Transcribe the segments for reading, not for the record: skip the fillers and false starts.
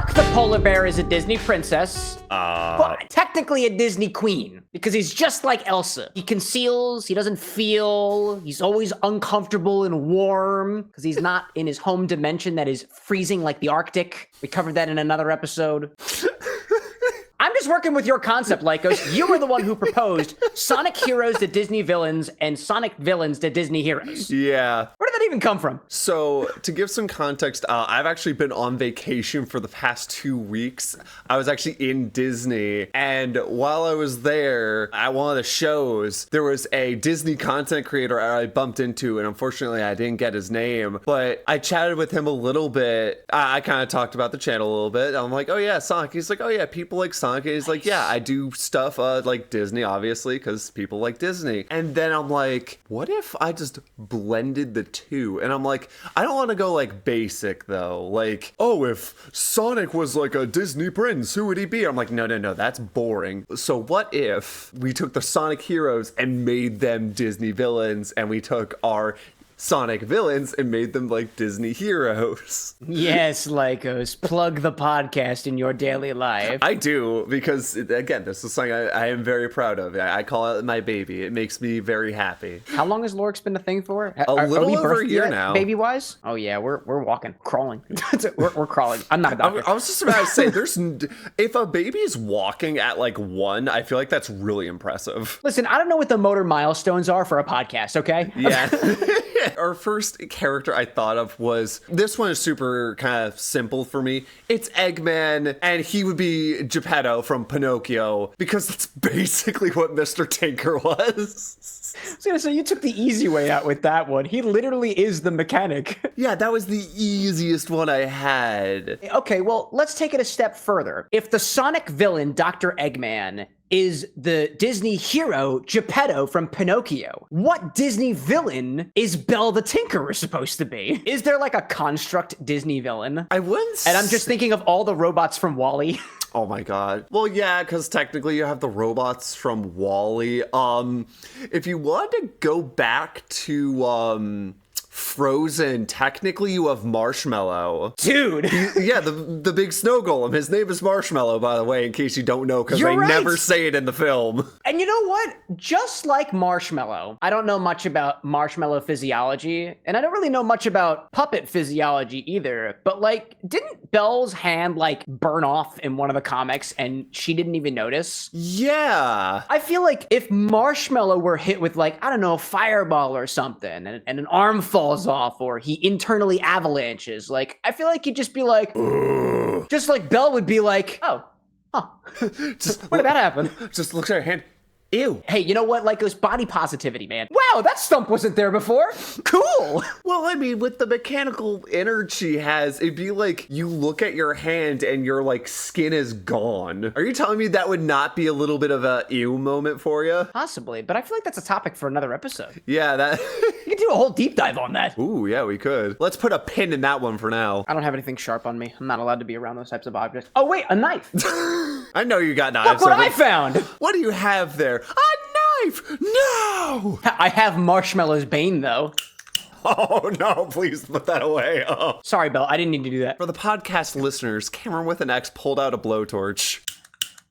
Mark the polar bear is a Disney princess. Well, technically a Disney queen, because he's just like Elsa. He conceals, he doesn't feel, he's always uncomfortable and warm, because he's not in his home dimension that is freezing like the Arctic. We covered that in another episode. I'm just working with your concept, Lycos. You were the one who proposed Sonic heroes to Disney villains and Sonic villains to Disney heroes. Yeah. Where did that even come from? So, to give some context, I've actually been on vacation for the past 2 weeks. I was actually in Disney, and while I was there at one of the shows, there was a Disney content creator I bumped into, and unfortunately I didn't get his name, but I chatted with him a little bit. I kind of talked about the channel a little bit. I'm like, oh yeah, Sonic. He's like, oh yeah, people like Sonic. And he's like, yeah, I do stuff like Disney, obviously, because people like Disney. And then I'm like, what if I just blended the two? And I'm like, I don't want to go like basic though. Like, oh, if Sonic was like a Disney prince, who would he be? I'm like, no, that's boring. So what if we took the Sonic heroes and made them Disney villains, and we took our Sonic villains and made them like Disney heroes? Yes, Lycos, plug the podcast in your daily life. I do, because again, this is something I am very proud of. I call it my baby. It makes me very happy. How long has LoreX been a thing for? A little over a year now. Baby wise? Oh yeah, we're walking, crawling. we're crawling. I'm not a doctor. I was just about to say, if a baby is walking at like 1, I feel like that's really impressive. Listen, I don't know what the motor milestones are for a podcast, okay? Yeah. Our first character I thought of was, this one is super kind of simple for me. It's Eggman, and he would be Geppetto from Pinocchio, because that's basically what Mr. Tinker was. So you took the easy way out with that one. He literally is the mechanic. Yeah, that was the easiest one I had. Okay, well, let's take it a step further. If the Sonic villain, Dr. Eggman, is the Disney hero Geppetto from Pinocchio, what Disney villain is Belle the Tinkerer supposed to be? Is there like a construct Disney villain? I wouldn't. And I'm just thinking of all the robots from WALL-E. Oh my god. Well, yeah, because technically you have the robots from WALL-E. If you want to go back to Frozen, technically you have Marshmallow. Dude! Yeah, the big snow golem. His name is Marshmallow, by the way, in case you don't know, because they never say it in the film. And you know what? Just like Marshmallow, I don't know much about marshmallow physiology, and I don't really know much about puppet physiology either, but like, didn't Belle's hand like burn off in one of the comics and she didn't even notice? Yeah. I feel like if Marshmallow were hit with like, I don't know, a fireball or something, and an arm falls off, or he internally avalanches, like, I feel like he'd just be like, ugh. Just like Belle would be like, oh, huh. When did that happen? Just looks at her hand. Ew. Hey, you know what? Lycos, body positivity, man. Wow, that stump wasn't there before. Cool. Well, I mean, with the mechanical energy she has, it'd be like you look at your hand and your like skin is gone. Are you telling me that would not be a little bit of a ew moment for you? Possibly, but I feel like that's a topic for another episode. Yeah, that. We could do a whole deep dive on that. Ooh, yeah, we could. Let's put a pin in that one for now. I don't have anything sharp on me. I'm not allowed to be around those types of objects. Oh, wait, a knife. I know you got knives. Look what I found. What do you have there? A knife! No! I have Marshmallow's Bane, though. Oh, no, please put that away. Oh. Sorry, Belle, I didn't need to do that. For the podcast listeners, Cameron with an X pulled out a blowtorch.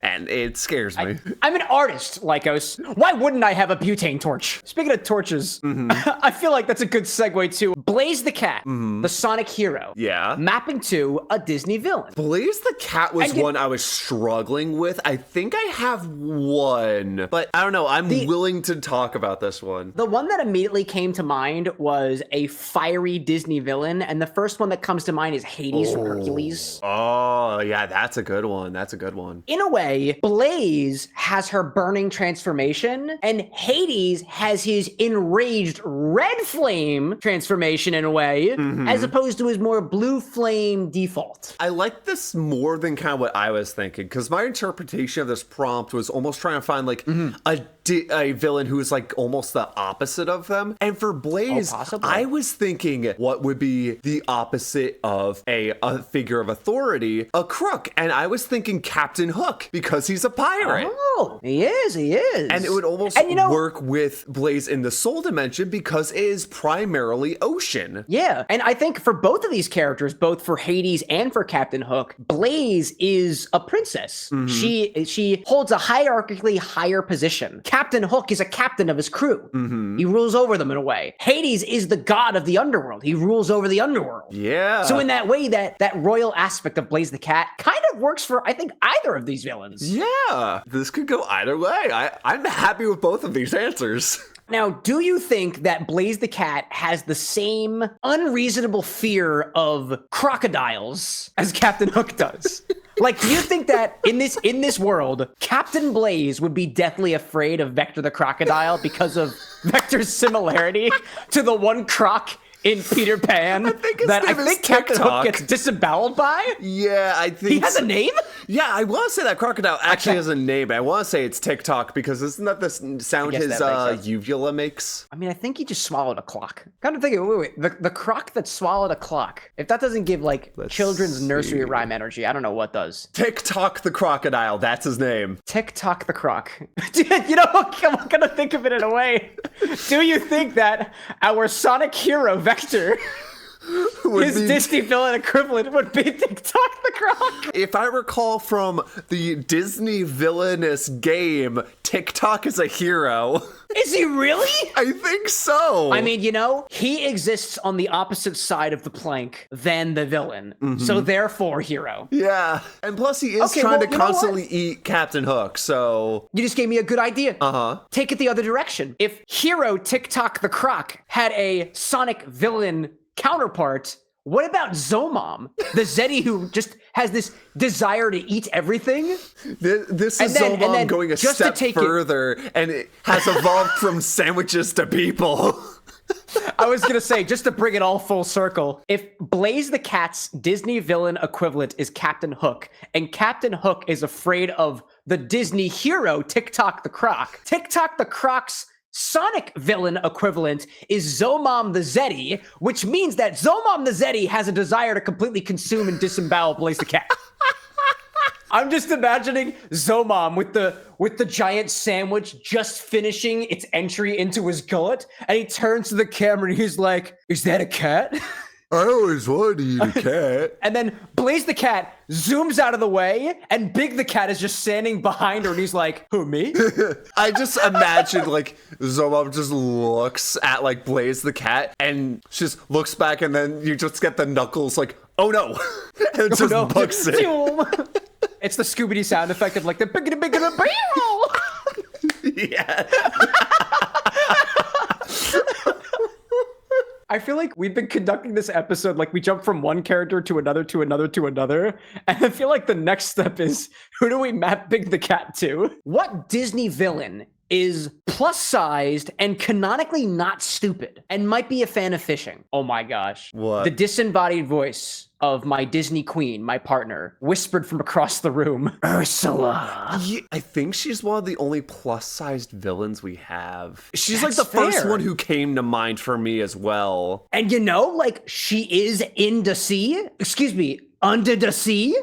And it scares me. I'm an artist, Lycos. Why wouldn't I have a butane torch? Speaking of torches, I feel like that's a good segue to Blaze the Cat, the Sonic hero. Yeah. Mapping to a Disney villain. Blaze the Cat was one I was struggling with. I think I have one, but I don't know. I'm willing to talk about this one. The one that immediately came to mind was a fiery Disney villain, and the first one that comes to mind is Hades from Hercules. Oh, yeah, that's a good one. That's a good one. In a way, Blaze has her burning transformation, and Hades has his enraged red flame transformation in a way, as opposed to his more blue flame default. I like this more than kind of what I was thinking, because my interpretation of this prompt was almost trying to find like a a villain who is like almost the opposite of them. And for Blaze, possibly. I was thinking what would be the opposite of a figure of authority, a crook. And I was thinking Captain Hook because he's a pirate. Oh, he is. And it would almost work with Blaze in the Soul Dimension because it is primarily ocean. Yeah, and I think for both of these characters, both for Hades and for Captain Hook, Blaze is a princess. She holds a hierarchically higher position. Captain Hook is a captain of his crew. He rules over them in a way. Hades is the god of the underworld. He rules over the underworld. Yeah. So in that way, that royal aspect of Blaze the Cat kind of works for, I think, either of these villains. Yeah, this could go either way. I'm happy with both of these answers. Now, do you think that Blaze the Cat has the same unreasonable fear of crocodiles as Captain Hook does? Like, do you think that in this world, Captain Blaze would be deathly afraid of Vector the Crocodile because of Vector's similarity to the one croc in Peter Pan I think Captain Hook gets disemboweled by? Yeah, I think he has a name? Yeah, I want to say that crocodile actually has a name. I want to say it's TikTok because isn't that the sound his uvula makes? I mean, I think he just swallowed a clock. Kind of thinking, wait, the croc that swallowed a clock. If that doesn't give like children's nursery rhyme energy, I don't know what does. TikTok the crocodile, that's his name. TikTok the croc. You know, I'm gonna think of it in a way. Do you think that our Sonic hero Vector, his Disney villain equivalent, would be TikTok the Croc? If I recall from the Disney villainous game, TikTok is a hero. Is he really? I think so. I mean, you know, he exists on the opposite side of the plank than the villain. So therefore, hero. Yeah. And plus he is trying to constantly eat Captain Hook, so... You just gave me a good idea. Take it the other direction. If hero TikTok the Croc had a Sonic villain counterpart, what about Zomom, the Zeddy who just has this desire to eat everything? This is Zomom going a step further, and it has evolved from sandwiches to people. I was gonna say, just to bring it all full circle, if Blaze the Cat's Disney villain equivalent is Captain Hook, and Captain Hook is afraid of the Disney hero TikTok the Croc, TikTok the Croc's Sonic villain equivalent is Zomom the Zeddy, which means that Zomom the Zeddy has a desire to completely consume and disembowel Blaze the Cat. I'm just imagining Zomom with the giant sandwich just finishing its entry into his gullet, and he turns to the camera and he's like, "Is that a cat?" I always wanted to eat a cat. And then Blaze the Cat zooms out of the way, and Big the Cat is just standing behind her, and he's like, "Who, me?" I just imagine, like, Zomom just looks at, like, Blaze the Cat, and just looks back, and then you just get the knuckles, like, "Oh no!" And it just bucks it. It's the Scooby-Doo sound effect of, like, the biggity-biggity-barrel. Yeah. I feel like we've been conducting this episode like we jump from one character to another to another to another. And I feel like the next step is, who do we map Big the Cat to? What Disney villain is plus-sized and canonically not stupid and might be a fan of fishing? Oh my gosh. What? The disembodied voice of my Disney queen, my partner, whispered from across the room, Ursula. Yeah, I think she's one of the only plus-sized villains we have. She's That's like the first fair. one who came to mind for me as well. And you know, like, she is in the sea. Excuse me, under the sea.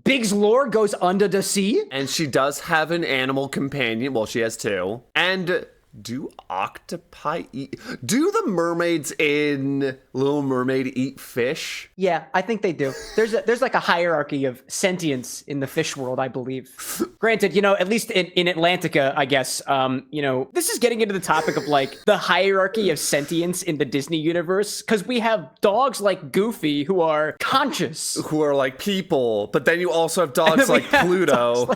Big's lore goes under the sea. And she does have an animal companion. Well, she has two. And do octopi eat? Do the mermaids in Little Mermaid eat fish? Yeah, I think they do. There's like a hierarchy of sentience in the fish world, I believe. Granted, you know, at least in Atlantica, I guess, you know, this is getting into the topic of like the hierarchy of sentience in the Disney universe, because we have dogs like Goofy who are conscious. Who are like people, but then you also have dogs like Pluto.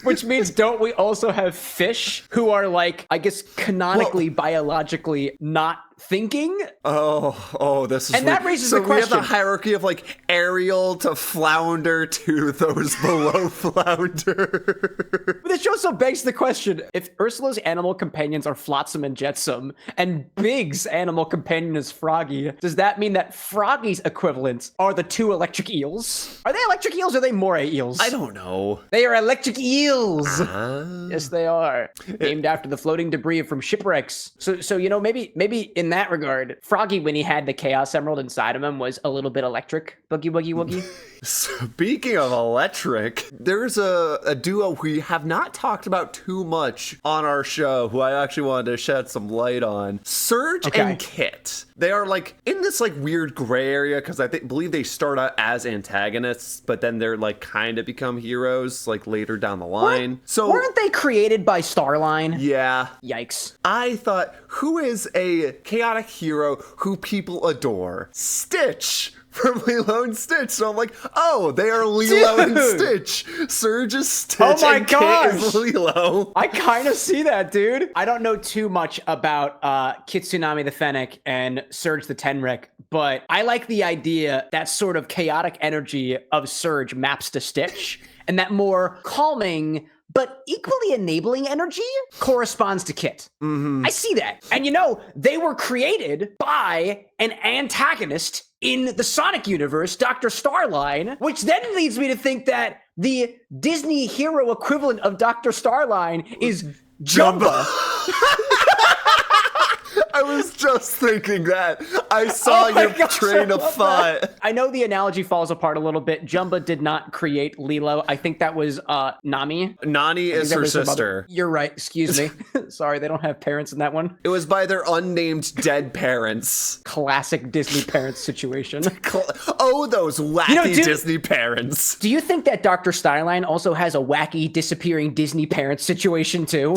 Which means don't we also have fish who are like, I guess, canonically, biologically not thinking. Oh, this is And that raises so the question. we have the hierarchy of like Ariel to Flounder to those below Flounder. But this also begs the question, if Ursula's animal companions are Flotsam and Jetsam, and Big's animal companion is Froggy, does that mean that Froggy's equivalents are the two electric eels? Are they electric eels or are they moray eels? I don't know. They are electric eels. Yes, they are. Named after the floating debris from shipwrecks. So you know, maybe in that regard, Froggy, when he had the Chaos Emerald inside of him, was a little bit electric. Boogie, woogie, woogie. Speaking of electric, there's a duo we have not talked about too much on our show who I actually wanted to shed some light on. Surge and Kit. They are like in this like weird gray area because I believe they start out as antagonists, but then they're like kind of become heroes like later down the line. Weren't they created by Starline? Yeah. Yikes. I thought, who is a chaotic hero who people adore? Stitch from Lilo and Stitch. So I'm like, oh, they are Lilo and Stitch. Surge is Stitch and Kit is Lilo. I kind of see that, dude. I don't know too much about Kitsunami the Fennec and Surge the Tenrek, but I like the idea that sort of chaotic energy of Surge maps to Stitch, and that more calming but equally enabling energy corresponds to Kit. I see that. And you know, they were created by an antagonist in the Sonic universe, Dr. Starline, which then leads me to think that the Disney hero equivalent of Dr. Starline is Jumba. I was just thinking that. I saw your train of thought. I know the analogy falls apart a little bit. Jumba did not create Lilo. I think that was Nami. Nani is her sister. You're right. Excuse me. Sorry, they don't have parents in that one. It was by their unnamed dead parents. Classic Disney parents situation. Oh, those wacky Disney parents. Do you think that Dr. Starline also has a wacky disappearing Disney parents situation too?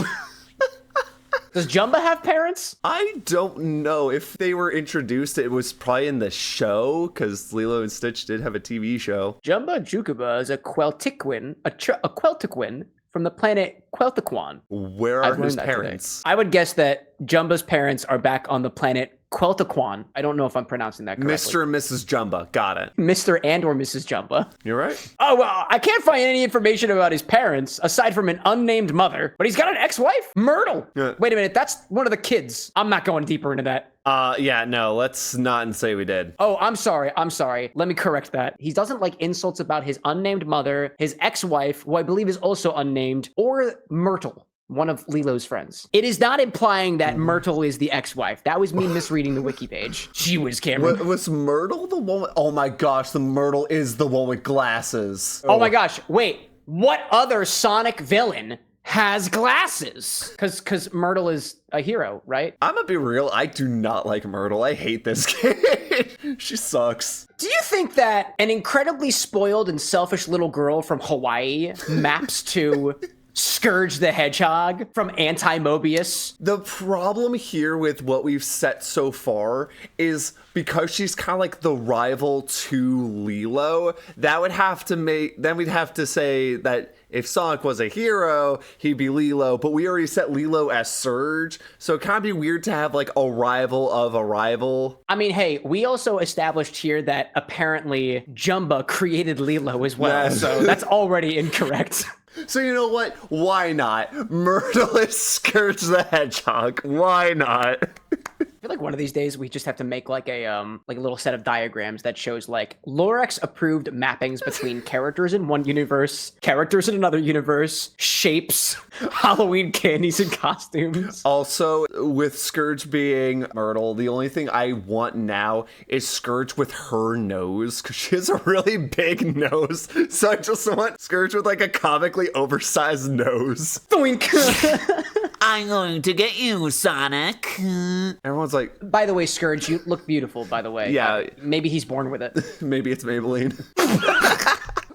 Does Jumba have parents? I don't know. If they were introduced, it was probably in the show, because Lilo and Stitch did have a TV show. Jumba Jukuba is a Queltiquin, a Queltiquin from the planet Queltiquan. Where are his parents? Today. I would guess that Jumba's parents are back on the planet Queltiquan. I don't know if I'm pronouncing that correctly. Mr. and Mrs. Jumba. Got it. Mr. and or Mrs. Jumba. You're right. Oh, well, I can't find any information about his parents, aside from an unnamed mother, but he's got an ex-wife, Myrtle. Yeah. Wait a minute, that's one of the kids. I'm not going deeper into that. Yeah, no, let's not say we did. Oh, I'm sorry. Let me correct that. He doesn't like insults about his unnamed mother, his ex-wife, who I believe is also unnamed, or Myrtle, one of Lilo's friends. It is not implying that Myrtle is the ex-wife. That was me misreading the wiki page. She was Cameron. Was Myrtle the one? Oh my gosh, the Myrtle is the one with glasses. Oh my gosh, wait. What other Sonic villain has glasses? Because Myrtle is a hero, right? I'm gonna be real, I do not like Myrtle. I hate this kid. She sucks. Do you think that an incredibly spoiled and selfish little girl from Hawaii maps to Scourge the Hedgehog from Anti-Mobius? The problem here with what we've set so far is because she's kind of like the rival to Lilo, that would have to make, then we'd have to say that if Sonic was a hero, he'd be Lilo, but we already set Lilo as Surge, so it kind of be weird to have like a rival of a rival. I mean, hey, we also established here that apparently Jumba created Lilo as well, so that's already incorrect. So you know what? Why not? Myrtle is Scourge the Hedgehog. Why not? I feel like one of these days we just have to make like a little set of diagrams that shows like LoreX approved mappings between characters in one universe, characters in another universe, shapes, Halloween candies and costumes. Also, with Scourge being Myrtle, the only thing I want now is Scourge with her nose, because she has a really big nose. So I just want Scourge with like a comically oversized nose. Doink. I'm going to get you, Sonic. Everyone's like, by the way, Scourge, you look beautiful, by the way. Yeah. Maybe he's born with it. Maybe it's Maybelline.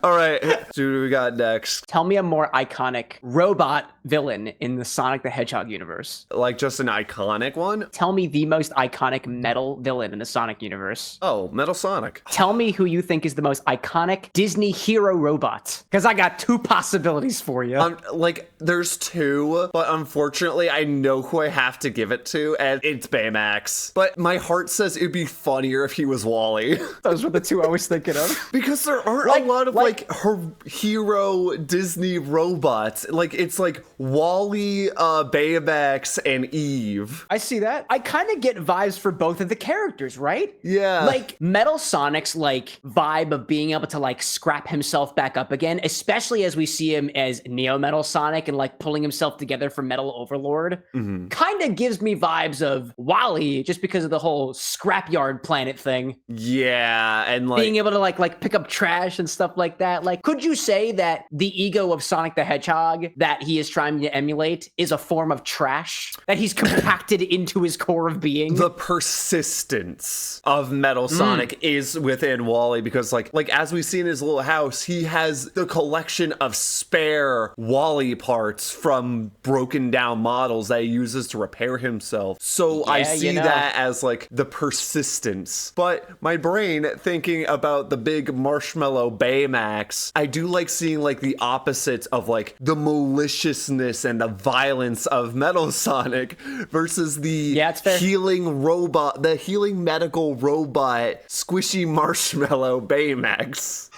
All right, so who do we got next? Tell me a more iconic robot villain in the Sonic the Hedgehog universe. Like just an iconic one? Tell me the most iconic metal villain in the Sonic universe. Oh, Metal Sonic. Tell me who you think is the most iconic Disney hero robot. Because I got two possibilities for you. Like, there's two, but unfortunately, I know who I have to give it to, and it's Baymax. But my heart says it'd be funnier if he was Wally. Those were the two I was thinking of. Because there aren't a lot of, her hero Disney robots. Like, it's like Wally, Baymax, and Eve. I see that. I kind of get vibes for both of the characters, right? Yeah. Like, Metal Sonic's, like, vibe of being able to, like, scrap himself back up again, especially as we see him as Neo Metal Sonic and, like, pulling himself together for Metal Overlord, kind of gives me vibes of Wally, just because of the whole scrapyard planet thing. Yeah, and, like... being able to, like pick up trash and stuff like that. Like, could you say that the ego of Sonic the Hedgehog that he is trying to emulate is a form of trash that he's compacted into his core of being? The persistence of Metal Sonic is within Wally because, like as we see in his little house, he has the collection of spare Wally parts from broken down models that he uses to repair himself. So I see that as, like, the persistence. But my brain, thinking about the big marshmallow Baymax, I do like seeing, like, the opposites of, like, the maliciousness and the violence of Metal Sonic versus the healing robot, the healing medical robot, squishy marshmallow Baymax.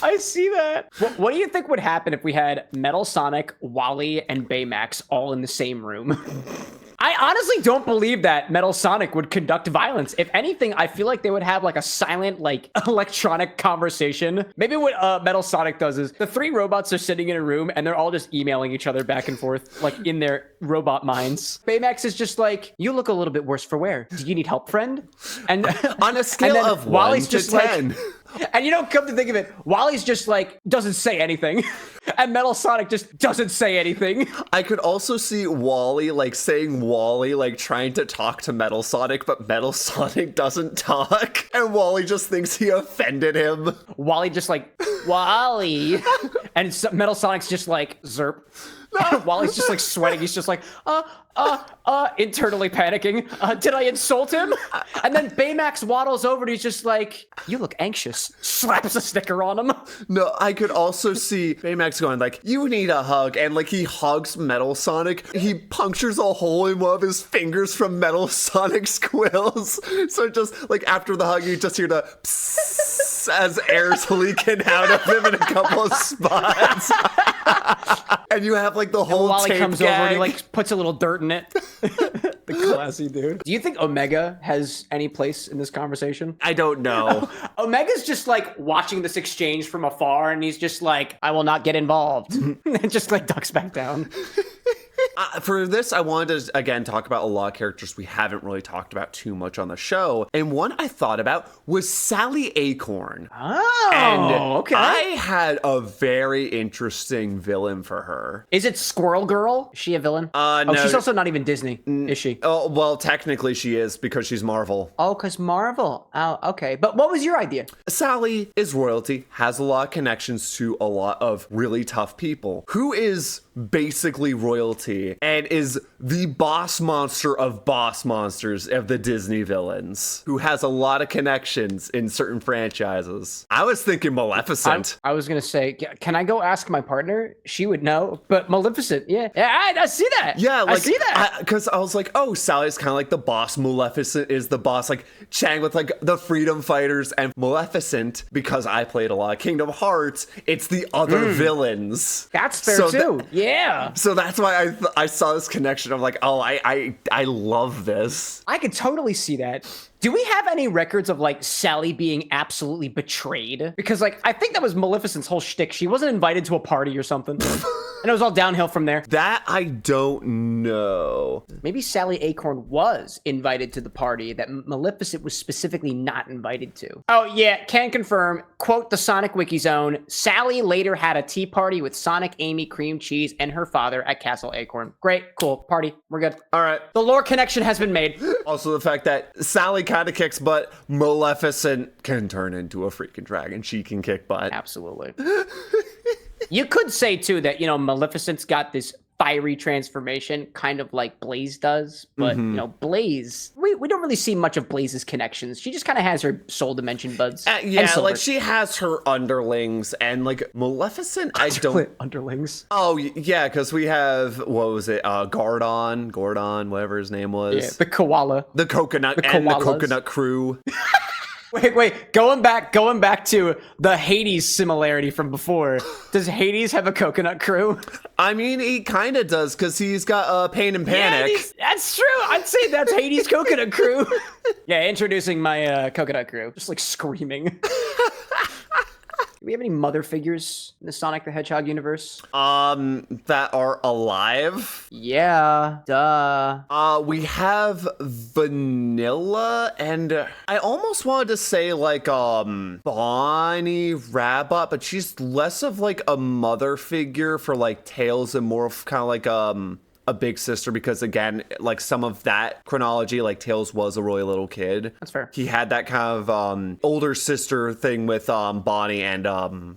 I see that. What do you think would happen if we had Metal Sonic, Wally, and Baymax all in the same room? I honestly don't believe that Metal Sonic would conduct violence. If anything, I feel like they would have, like, a silent, like, electronic conversation. Maybe what Metal Sonic does is the three robots are sitting in a room and they're all just emailing each other back and forth, like, in their robot minds. Baymax is just like, you look a little bit worse for wear. Do you need help, friend? And on a scale of Wally's 1 to 10. Like, and you don't come to think of it, Wally's just, like, doesn't say anything. And Metal Sonic just doesn't say anything. I could also see Wally, like, saying Wally, like, trying to talk to Metal Sonic, but Metal Sonic doesn't talk. And Wally just thinks he offended him. Wally just like, Wally. And Metal Sonic's just like, zerp. Wally's just like sweating. He's just like, internally panicking. Did I insult him? And then Baymax waddles over and he's just like, you look anxious. Slaps a sticker on him. No, I could also see Baymax going like, you need a hug. And, like, he hugs Metal Sonic. He punctures a hole in one of his fingers from Metal Sonic's quills. So just, like, after the hug, you just hear the psss as air's leaking out of him in a couple of spots. And you have, like, the whole Wally tape comes gag. over and he, like, puts a little dirt in it. The classy dude. Do you think Omega has any place in this conversation? I don't know. Omega's just, like, watching this exchange from afar, and he's just like, I will not get involved. And just, like, ducks back down. For this, I wanted to, again, talk about a lot of characters we haven't really talked about too much on the show. And one I thought about was Sally Acorn. Oh, and okay. I had a very interesting villain for her. Is it Squirrel Girl? Is she a villain? No. She's also not even Disney, is she? Oh, well, technically she is because she's Marvel. Oh, because Marvel. Oh, okay. But what was your idea? Sally is royalty, has a lot of connections to a lot of really tough people. Who is basically royalty and is the boss monster of boss monsters of the Disney villains, who has a lot of connections in certain franchises. I was thinking Maleficent. I was going to say, can I go ask my partner? She would know, but Maleficent, yeah. I see that. Yeah, like, I see that. Because I was like, oh, Sally's kind of like the boss. Maleficent is the boss. Like, Chang with, like, the freedom fighters, and Maleficent, because I played a lot of Kingdom Hearts, it's the other villains. That's fair too. Yeah. So that's why I saw this connection. I'm like, oh, I love this. I could totally see that. Do we have any records of, like, Sally being absolutely betrayed? Because, like, I think that was Maleficent's whole shtick. She wasn't invited to a party or something. And it was all downhill from there. That I don't know. Maybe Sally Acorn was invited to the party that Maleficent was specifically not invited to. Oh, yeah, can confirm. Quote the Sonic Wiki Zone. Sally later had a tea party with Sonic, Amy, Cream Cheese, and her father at Castle Acorn. Great, cool, party. We're good. All right. The lore connection has been made. Also, the fact that Sally kind of kicks butt. Maleficent can turn into a freaking dragon. She can kick butt. Absolutely. You could say, too, that, Maleficent's got this fiery transformation, kind of like Blaze does. But, Blaze, we don't really see much of Blaze's connections. She just kind of has her soul dimension buds. Yeah, like she has her underlings, and like Maleficent, I don't... Underlings? Oh, yeah, because we have, what was it, Gordon, whatever his name was. Yeah, the koala. The coconut, and the coconut crew. Wait, going back to the Hades similarity from before. Does Hades have a coconut crew? I mean, he kind of does, because he's got Pain and Panic. Yeah, that's true. I'd say that's Hades' coconut crew. Yeah, introducing my coconut crew. Just like screaming. Do we have any mother figures in the Sonic the Hedgehog universe? That are alive? Yeah, duh. We have Vanilla, and I almost wanted to say like, Bonnie Rabbit, but she's less of like a mother figure for like Tails and more of kind of like, a big sister, because again, like some of that chronology, like Tails was a really little kid. That's fair. He had that kind of older sister thing with Bonnie and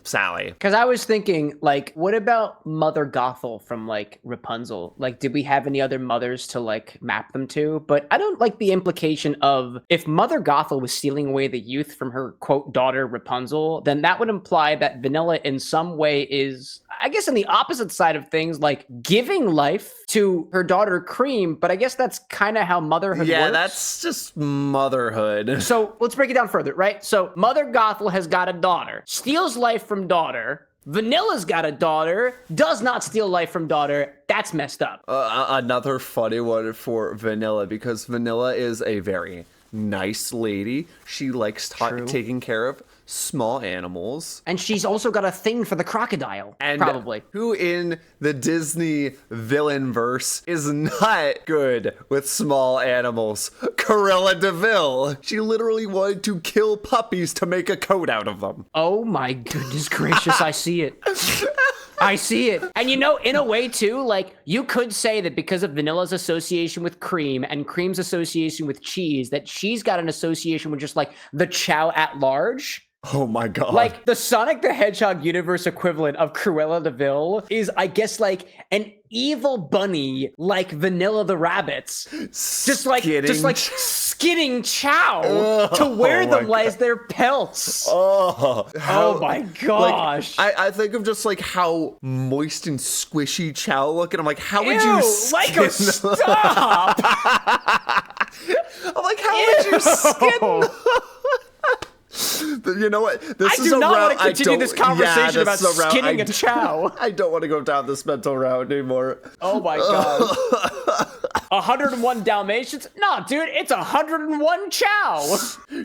Sally. Because I was thinking, like, what about Mother Gothel from like Rapunzel? Like, did we have any other mothers to like map them to? But I don't like the implication of if Mother Gothel was stealing away the youth from her quote daughter Rapunzel, then that would imply that Vanilla in some way is, I guess, on the opposite side of things, like giving life to her daughter Cream, but I guess that's kind of how motherhood works. Yeah, that's just motherhood. So let's break it down further, right? So Mother Gothel has got a daughter, steals life from daughter. Vanilla's got a daughter, does not steal life from daughter. That's messed up. Another funny one for Vanilla, because Vanilla is a very nice lady. She likes taking care of small animals. And she's also got a thing for the crocodile, and probably. Who in the Disney villain verse is not good with small animals? Cruella de Vil. She literally wanted to kill puppies to make a coat out of them. Oh my goodness gracious, I see it. I see it. And in a way too, like you could say that because of Vanilla's association with Cream and Cream's association with cheese, that she's got an association with just like the Chow at large. Oh my god. Like the Sonic the Hedgehog universe equivalent of Cruella de Vil is, I guess, like an evil bunny like Vanilla the Rabbits. Just like skinning Chow to wear them as their pelts. Oh my gosh. Like, I think of just like how moist and squishy Chow look, and I'm like, how would you skin Lycos, stop! I'm like, how would you skin You know what? I do not want to continue this conversation about skinning a Chow. I don't want to go down this mental route anymore. Oh my god. 101 Dalmatians? No, dude, it's 101 Chow.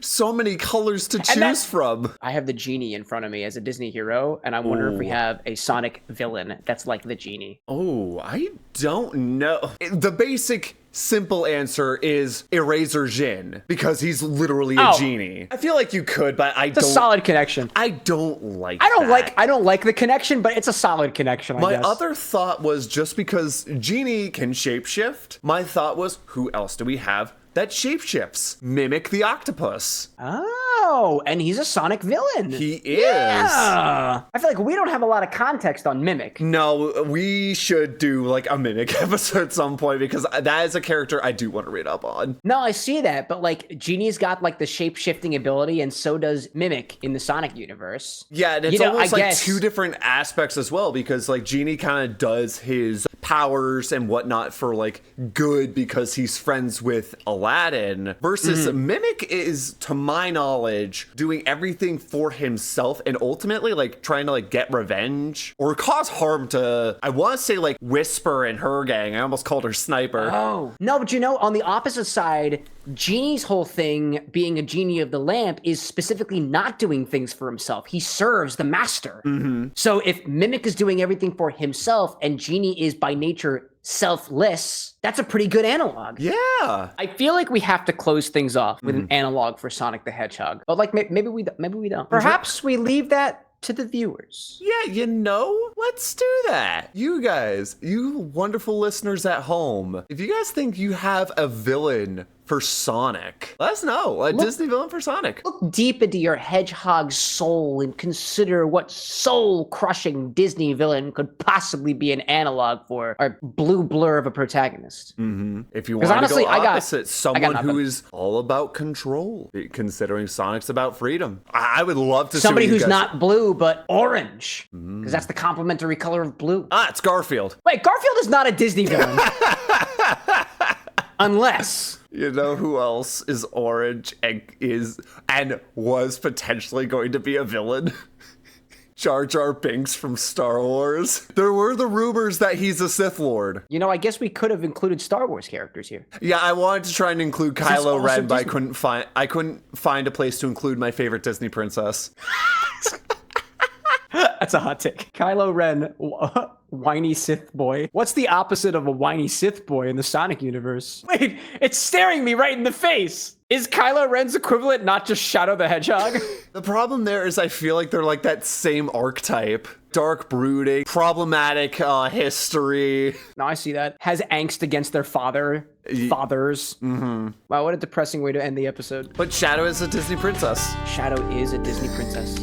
So many colors to choose from. I have the genie in front of me as a Disney hero, and I wonder if we have a Sonic villain that's like the genie. Oh, I don't know. The basic simple answer is Eraser Jin, because he's literally a genie. I feel like you could, but it's a solid connection. I don't like I don't like the connection, but it's a solid connection, I guess. My other thought was, just because Genie can shapeshift, my thought was, who else do we have that shapeshifts? Mimic the Octopus. Oh, and he's a Sonic villain. He is. Yeah. I feel like we don't have a lot of context on Mimic. No, we should do like a Mimic episode at some point, because that is a character I do want to read up on. No, I see that, but like Genie's got like the shape-shifting ability, and so does Mimic in the Sonic universe. Yeah, and it's almost like two different aspects as well, because like Genie kind of does his powers and whatnot for like good because he's friends with Aladdin, versus Mimic is, to my knowledge, doing everything for himself and ultimately like trying to like get revenge or cause harm to, I want to say, like Whisper and her gang. I almost called her Sniper. Oh no, but on the opposite side, Genie's whole thing, being a genie of the lamp, is specifically not doing things for himself. He serves the master. So if Mimic is doing everything for himself and Genie is by nature selfless, that's a pretty good analog. Yeah. I feel like we have to close things off with an analog for Sonic the Hedgehog. But like maybe we don't. Perhaps we leave that to the viewers. Yeah, let's do that. You guys, you wonderful listeners at home, if you guys think you have a villain for Sonic? Let us know. A Disney villain for Sonic. Look deep into your hedgehog's soul and consider what soul-crushing Disney villain could possibly be an analog for our blue blur of a protagonist. If you want honestly, to go I got opposite, someone who nothing. is all about control, considering Sonic's about freedom. I would love to Somebody see what you who's guys- not blue, but orange. Because that's the complementary color of blue. It's Garfield. Wait, Garfield is not a Disney villain. Unless... You know who else is orange and was potentially going to be a villain? Jar Jar Binks from Star Wars. There were the rumors that he's a Sith Lord. You know, I guess we could have included Star Wars characters here. Yeah, I wanted to try and include Kylo also Ren, but Disney? I couldn't find a place to include my favorite Disney princess. That's a hot take. Kylo Ren, whiny Sith boy. What's the opposite of a whiny Sith boy in the Sonic universe? Wait, it's staring me right in the face. Is Kylo Ren's equivalent not just Shadow the Hedgehog? The problem there is I feel like they're like that same archetype. Dark brooding, problematic history. No, I see that. Has angst against their fathers. Wow, what a depressing way to end the episode. But Shadow is a Disney princess. Shadow is a Disney princess.